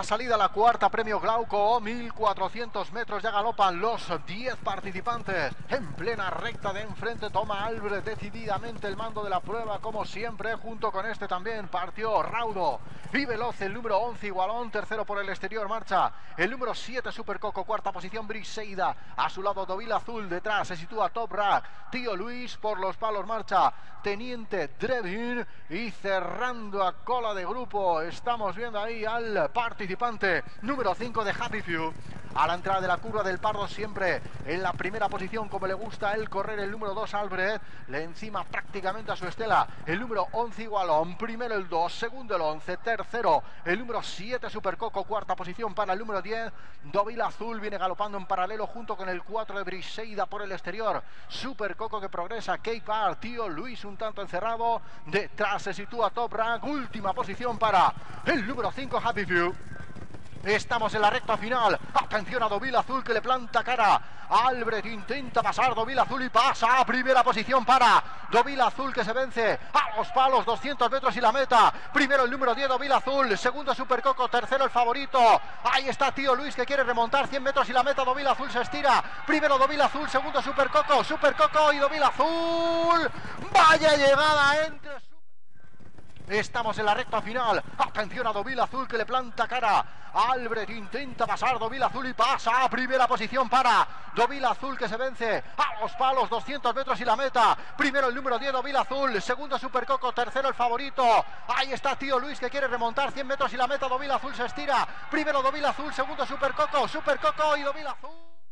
cuarta salida, la cuarta premio Glauco, 1400 metros, ya galopan los 10 participantes. En plena recta de enfrente toma Albrecht decididamente el mando de la prueba, como siempre, junto con este también partió raudo y veloz el número 11 Igualón, tercero por el exterior marcha el número 7 Supercoco, cuarta posición Briseida, a su lado Dovil Azul, detrás se sitúa Top Rack, Tío Luis, por los palos marcha Teniente Drevin y cerrando a cola de grupo estamos viendo ahí al participante número 5 de Happy Few. A la entrada de la curva del Pardo, siempre en la primera posición, como le gusta a él correr, el número 2 Albrecht, le encima prácticamente a su estela el número 11 Igualón, primero el 2, segundo el 11, tercero el número 7 Supercoco, cuarta posición para el número 10 Dovil Azul, viene galopando en paralelo junto con el 4 de Briseida por el exterior, Supercoco que progresa, Cape Bar, Tío Luis un tanto encerrado, detrás se sitúa Top Rank, última posición para el número 5 Happy Few. Estamos en la recta final. Atención a Dovil Azul que le planta cara. Albrecht intenta pasar Dovil Azul y pasa a primera posición para Dovil Azul que se vence a los palos, 200 metros y la meta. Primero el número 10 Dovil Azul, segundo Supercoco, tercero el favorito. Ahí está Tío Luis que quiere remontar 100 metros y la meta. Dovil Azul se estira. Primero Dovil Azul, segundo Supercoco, Supercoco y Dovil Azul. Vaya llegada entre... Estamos en la recta final. Atención a Dovil Azul que le planta cara. Albrecht intenta pasar Dovil Azul y pasa a primera posición para Dovil Azul que se vence a los palos, 200 metros y la meta. Primero el número 10 Dovil Azul, segundo Supercoco, tercero el favorito. Ahí está Tío Luis que quiere remontar 100 metros y la meta. Dovil Azul se estira. Primero Dovil Azul, segundo Supercoco, Supercoco y Dovil Azul.